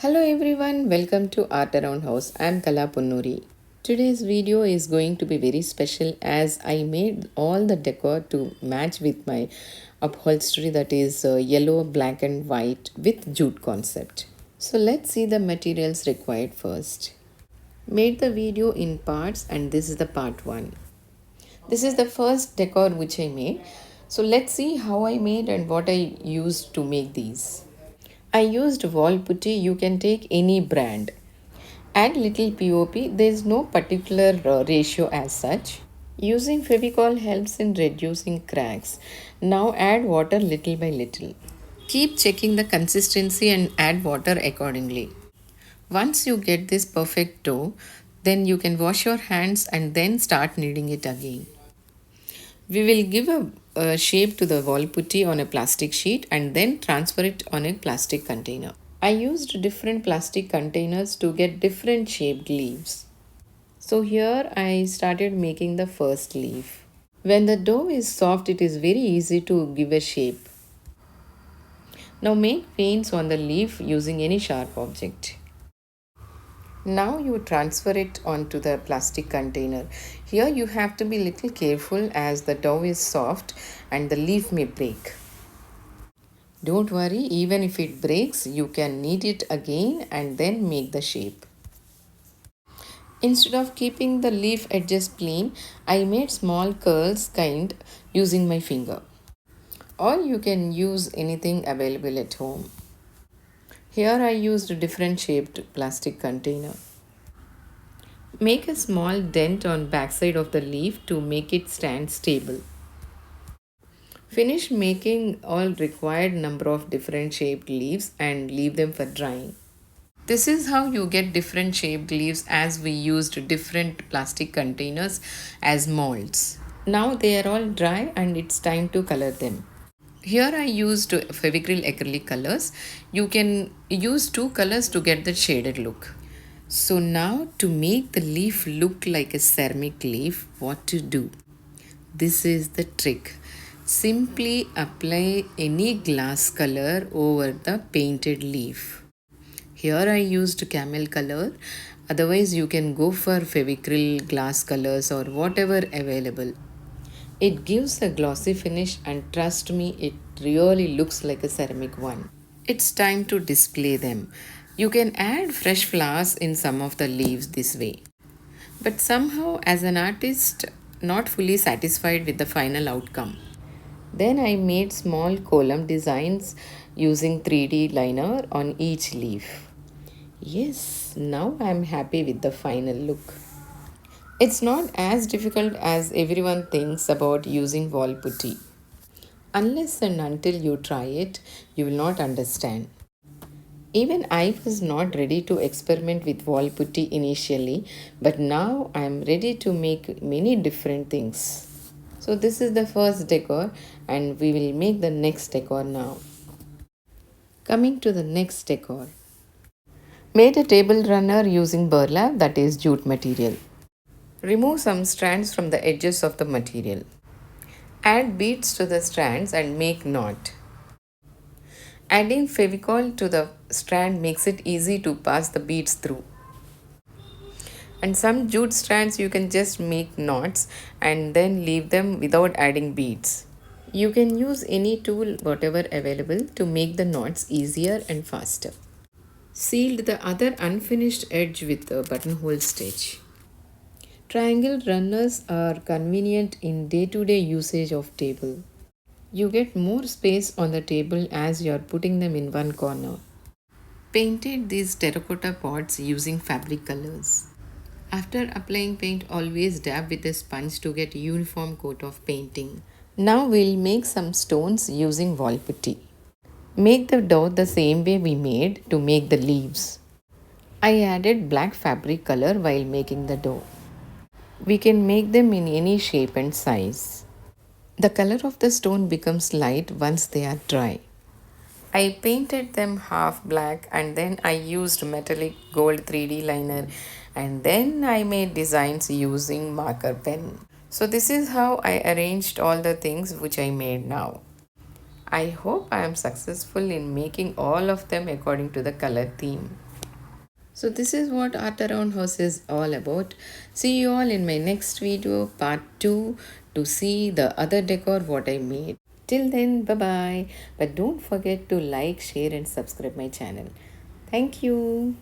Hello everyone, welcome to Art Around House. I am Kala Punnuri. Today's video is going to be very special as I made all the decor to match with my upholstery, that is yellow, black and white with jute concept. So let's see the materials required first. Made the video in parts and this is the part 1. This is the first decor which I made. So let's see how I made and what I used to make these. I used wall putty, you can take any brand. Add little POP, there is no particular ratio as such. Using fecicol helps in reducing cracks. Now add water little by little. Keep checking the consistency and add water accordingly. Once you get this perfect dough, then you can wash your hands and then start kneading it again. We will give a shape to the wall putty on a plastic sheet and then transfer it on a plastic container. I used different plastic containers to get different shaped leaves. So here I started making the first leaf. When the dough is soft, it is very easy to give a shape. Now make paints on the leaf using any sharp object. Now you transfer it onto the plastic container. Here you have to be little careful as the dough is soft and the leaf may break. Don't worry, even if it breaks, you can knead it again and then make the shape. Instead of keeping the leaf edges plain, I made small curls kind using my finger. Or you can use anything available at home. Here I used a different shaped plastic container. Make a small dent on backside of the leaf to make it stand stable. Finish making all required number of different shaped leaves and leave them for drying. This is how you get different shaped leaves as we used different plastic containers as molds. Now they are all dry and it's time to color them. Here I used fevicryl acrylic colors. You can use 2 colors to get the shaded look. So now to make the leaf look like a ceramic leaf, what to do? This is the trick. Simply apply any glass color over the painted leaf. Here I used camel color. Otherwise you can go for fevicryl glass colors or whatever available. It gives a glossy finish and trust me, it really looks like a ceramic one. It's time to display them. You can add fresh flowers in some of the leaves this way. But somehow as an artist, not fully satisfied with the final outcome. Then I made small column designs using 3D liner on each leaf. Yes, now I am happy with the final look. It's not as difficult as everyone thinks about using wall putty. Unless and until you try it, you will not understand. Even I was not ready to experiment with wall putty initially, but now I am ready to make many different things. So this is the first decor and we will make the next decor now. Coming to the next decor. Made a table runner using burlap, that is jute material. Remove some strands from the edges of the material. Add beads to the strands and make knot. Adding fevicol to the strand makes it easy to pass the beads through. And some jute strands you can just make knots and then leave them without adding beads. You can use any tool whatever available to make the knots easier and faster. Sealed the other unfinished edge with a buttonhole stitch. Triangle runners are convenient in day-to-day usage of table. You get more space on the table as you are putting them in one corner. Painted these terracotta pots using fabric colors. After applying paint, always dab with a sponge to get a uniform coat of painting. Now we'll make some stones using wall putty. Make the dough the same way we made to make the leaves. I added black fabric color while making the dough. We can make them in any shape and size. The color of the stone becomes light once they are dry. I painted them half black and then I used metallic gold 3D liner and then I made designs using marker pen. So this is how I arranged all the things which I made now. I hope I am successful in making all of them according to the color theme. So this is what art around house is all about. See you all in my next video, part 2, to see the other decor what I made. Till then, bye bye. But don't forget to like, share and subscribe my channel. Thank you.